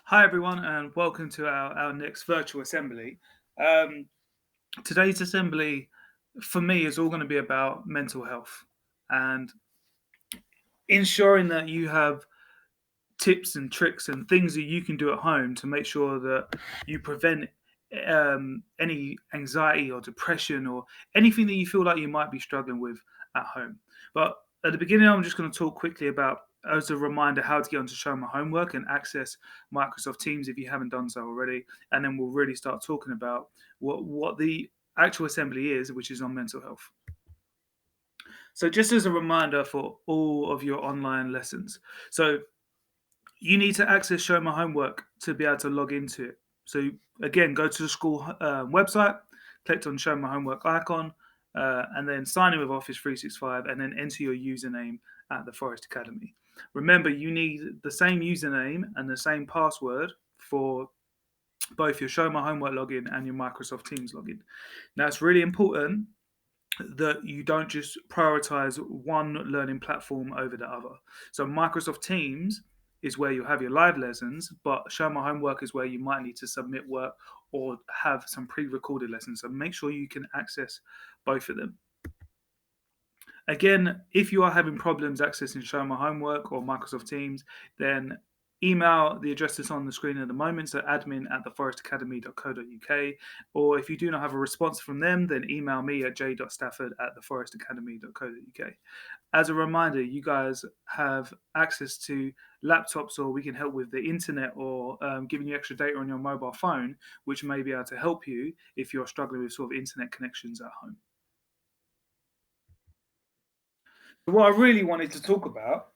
Hi, everyone, and welcome to our next virtual assembly. Um, Today's assembly, for me, is all going to be about mental health and ensuring that you have tips and tricks and things that you can do at home to make sure that you prevent any anxiety or depression or anything that you feel like you might be struggling with at home. But at the beginning, I'm just going to talk quickly about, as a reminder, how to get onto Show My Homework and access Microsoft Teams if you haven't done so already. And then we'll really start talking about what the actual assembly is, which is on mental health. So, just as a reminder for all of your online lessons. So, you need to access Show My Homework to be able to log into it. So again, go to the school website, click on Show My Homework icon, and then sign in with Office 365, and then enter your username at the Forest Academy. Remember, you need the same username and the same password for both your Show My Homework login and your Microsoft Teams login. Now, it's really important that you don't just prioritize one learning platform over the other. So Microsoft Teams is where you have your live lessons, but Show My Homework is where you might need to submit work or have some pre-recorded lessons. So make sure you can access both of them. Again, if you are having problems accessing Show My Homework or Microsoft Teams, then email the address that's on the screen at the moment, so admin at theforestacademy.co.uk. Or if you do not have a response from them, then email me at j.stafford at theforestacademy.co.uk. As a reminder, you guys have access to laptops, or we can help with the internet, or giving you extra data on your mobile phone, which may be able to help you if you're struggling with sort of internet connections at home. What I really wanted to talk about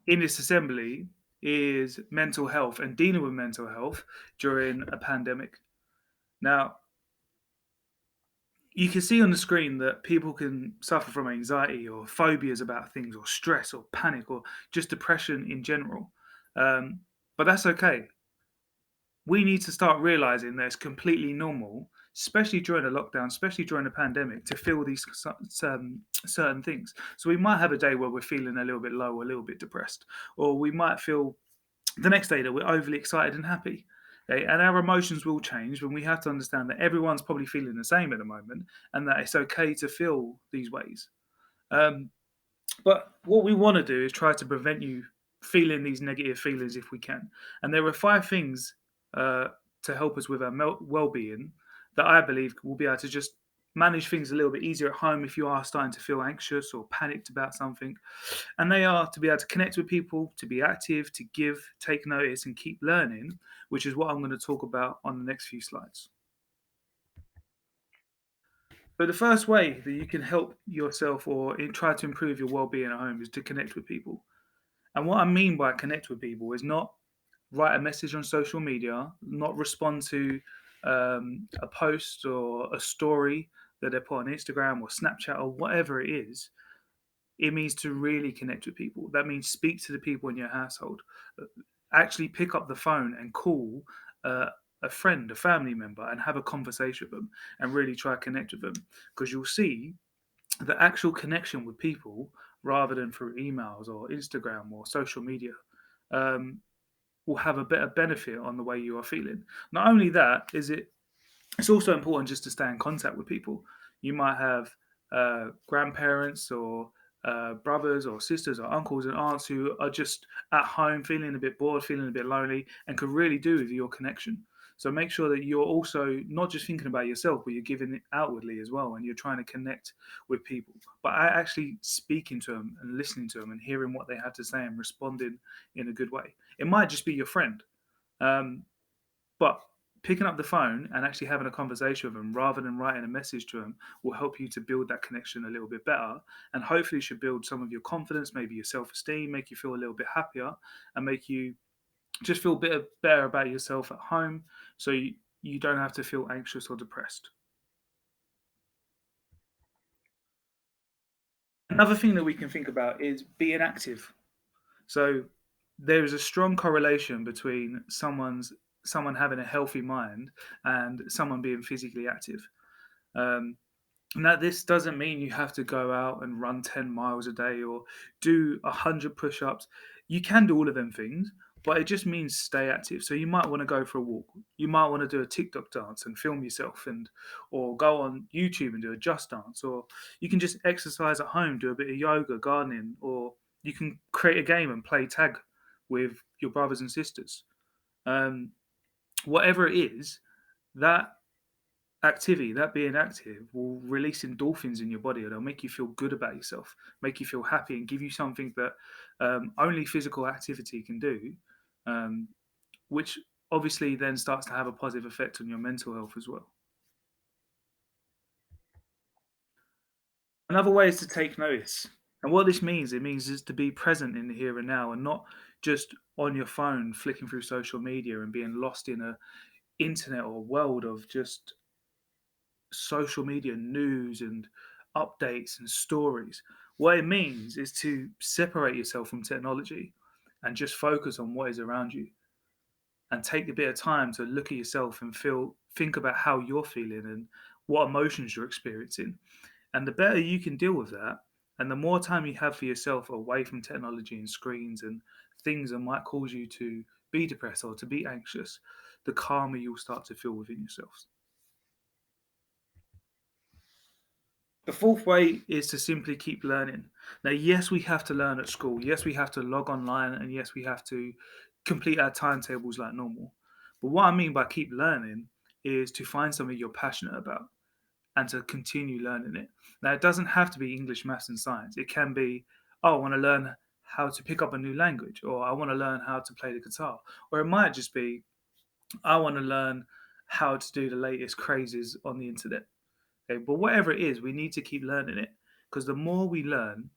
in this assembly is mental health and dealing with mental health during a pandemic. Now, you can see on the screen that people can suffer from anxiety or phobias about things, or stress, or panic, or just depression in general. Um, but that's okay. We need to start realizing that it's completely normal, especially during a lockdown, especially during a pandemic, to feel these certain things. So we might have a day where we're feeling a little bit low or a little bit depressed, or we might feel the next day that we're overly excited and happy. Okay? And our emotions will change, when we have to understand that everyone's probably feeling the same at the moment, and that it's okay to feel these ways. Um, but what we want to do is try to prevent you feeling these negative feelings if we can. And there are five things uh, to help us with our well-being that I believe will be able to just manage things a little bit easier at home if you are starting to feel anxious or panicked about something. And they are to be able to connect with people, to be active, to give, take notice, and keep learning, which is what I'm going to talk about on the next few slides. But the first way that you can help yourself or try to improve your well-being at home is to connect with people. And what I mean by connect with people is not write a message on social media, not respond to a post or a story that they put on Instagram or Snapchat or whatever it is. It means to really connect with people. That means speak to the people in your household. Actually pick up the phone and call uh, a friend, a family member, and have a conversation with them and really try to connect with them. Because you'll see the actual connection with people, rather than through emails or Instagram or social media, um, will have a better benefit on the way you are feeling. Not only that, it's also important just to stay in contact with people. You might have grandparents or brothers or sisters or uncles and aunts who are just at home feeling a bit bored, feeling a bit lonely, and could really do with your connection. So make sure that you're also not just thinking about yourself, but you're giving it outwardly as well, and you're trying to connect with people. But actually speaking to them and listening to them and hearing what they have to say and responding in a good way. It might just be your friend, um, but picking up the phone and actually having a conversation with them rather than writing a message to them will help you to build that connection a little bit better, and hopefully should build some of your confidence, maybe your self-esteem, make you feel a little bit happier, and make you just feel better about yourself at home, so you don't have to feel anxious or depressed. Another thing that we can think about is being active. So there is a strong correlation between someone having a healthy mind and someone being physically active. Um, Now, this doesn't mean you have to go out and run 10 miles a day or do 100 push ups. You can do all of them things, but it just means stay active. So you might want to go for a walk. You might want to do a TikTok dance and film yourself, and or go on YouTube and do a Just Dance, or you can just exercise at home, do a bit of yoga, gardening, or you can create a game and play tag with your brothers and sisters. Um, Whatever it is, that activity, that being active, will release endorphins in your body. It'll make you feel good about yourself, make you feel happy, and give you something that only physical activity can do, um, which obviously then starts to have a positive effect on your mental health as well. Another way is to take notice. And what this means, it means is to be present in the here and now and not just on your phone flicking through social media and being lost in a internet or world of just social media news and updates and stories. What it means is to separate yourself from technology and just focus on what is around you, and take a bit of time to look at yourself and think about how you're feeling and what emotions you're experiencing. And the better you can deal with that, and the more time you have for yourself away from technology and screens and things that might cause you to be depressed or to be anxious, the calmer you'll start to feel within yourself. The fourth way is to simply keep learning. Now, yes, we have to learn at school. Yes, we have to log online. And yes, we have to complete our timetables like normal. But what I mean by keep learning is to find something you're passionate about and to continue learning it. Now, it doesn't have to be English, maths, and science. It can be, oh, I want to learn how to pick up a new language, or I want to learn how to play the guitar. Or it might just be, I want to learn how to do the latest crazes on the internet. Okay, but whatever it is, we need to keep learning it, because the more we learn,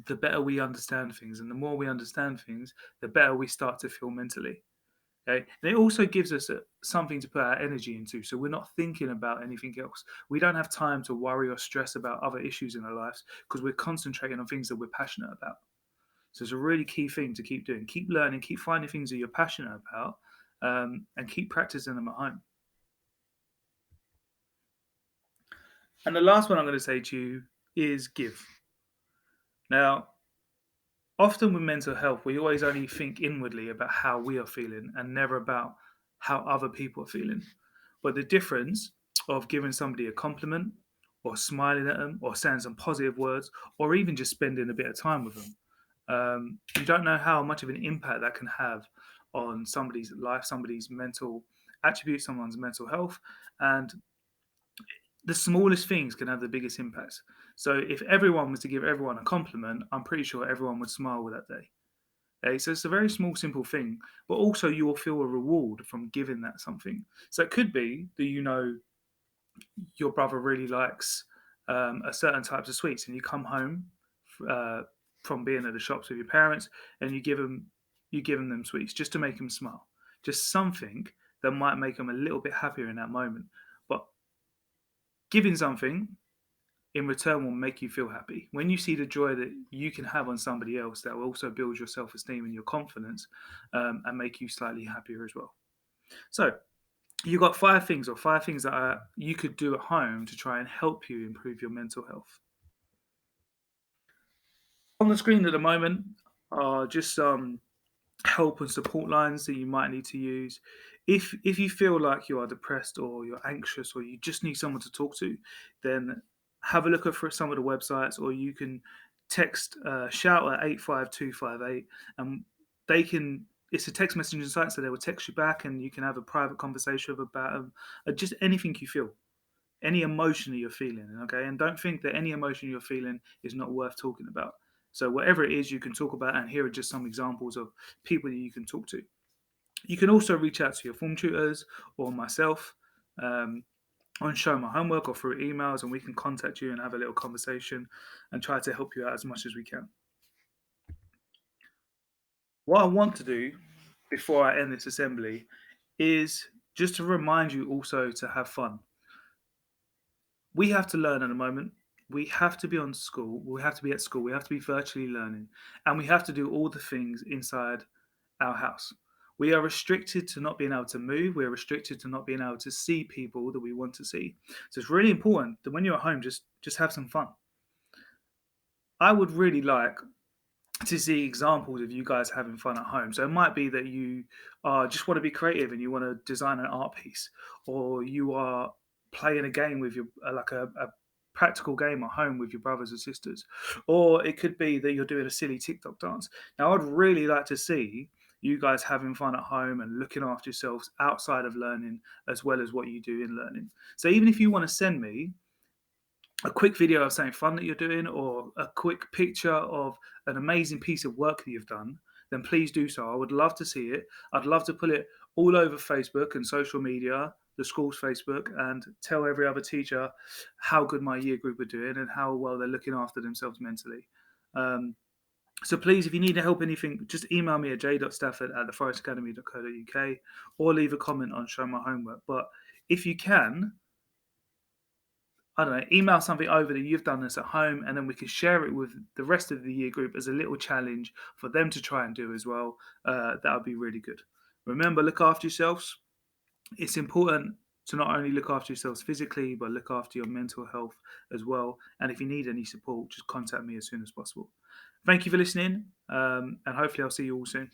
the better we understand things, and the more we understand things, the better we start to feel mentally. Okay, and it also gives us something to put our energy into, so we're not thinking about anything else. We don't have time to worry or stress about other issues in our lives because we're concentrating on things that we're passionate about. So it's a really key thing to keep doing. Keep learning, keep finding things that you're passionate about, and keep practicing them at home. And the last one I'm going to say to you is give. Now, often with mental health, we always only think inwardly about how we are feeling and never about how other people are feeling. But the difference of giving somebody a compliment, or smiling at them, or saying some positive words, or even just spending a bit of time with them, you don't know how much of an impact that can have on somebody's life, somebody's mental attributes, someone's mental health. And the smallest things can have the biggest impacts. So if everyone was to give everyone a compliment, I'm pretty sure everyone would smile with that day. Okay, so it's a very small, simple thing, but also you will feel a reward from giving that something. So it could be that your brother really likes a certain types of sweets, and you come home uh, from being at the shops with your parents, and you give them them sweets just to make them smile, just something that might make them a little bit happier in that moment. But giving something in return will make you feel happy. When you see the joy that you can have on somebody else, that will also build your self esteem and your confidence, and make you slightly happier as well. So, you got five things that you could do at home to try and help you improve your mental health. On the screen at the moment are just some help and support lines that you might need to use. If you feel like you are depressed or you're anxious or you just need someone to talk to, then have a look at for some of the websites, or you can text shout at 85258, and they can it's a text messaging site, so they will text you back and you can have a private conversation about just anything you feel, any emotion that you're feeling. Okay, and don't think that any emotion you're feeling is not worth talking about. So whatever it is, you can talk about, and here are just some examples of people that you can talk to. You can also reach out to your form tutors or myself, um, on Show My Homework or through emails, and we can contact you and have a little conversation and try to help you out as much as we can. What I want to do before I end this assembly is just to remind you also to have fun. We have to learn at the moment. We have to be on school. We have to be at school. We have to be virtually learning. And we have to do all the things inside our house. We are restricted to not being able to move. We're restricted to not being able to see people that we want to see. So it's really important that when you're at home, just have some fun. I would really like to see examples of you guys having fun at home. So it might be that you just want to be creative and you want to design an art piece, or you are playing a game with your like a practical game at home with your brothers and sisters, or it could be that you're doing a silly TikTok dance. Now, I'd really like to see you guys having fun at home and looking after yourselves outside of learning as well as what you do in learning. So even if you want to send me a quick video of something fun that you're doing or a quick picture of an amazing piece of work that you've done, then please do so. I would love to see it. I'd love to put it all over Facebook and social media, the school's Facebook, and tell every other teacher how good my year group are doing and how well they're looking after themselves mentally. Um, so please, if you need help anything, just email me at j.stafford@theforestacademy.co.uk or leave a comment on Show My Homework. But if you can, I don't know, email something over that you've done this at home, and then we can share it with the rest of the year group as a little challenge for them to try and do as well. That would be really good. Remember, look after yourselves. It's important to not only look after yourselves physically, but look after your mental health as well. And if you need any support, just contact me as soon as possible. Thank you for listening, and hopefully, I'll see you all soon.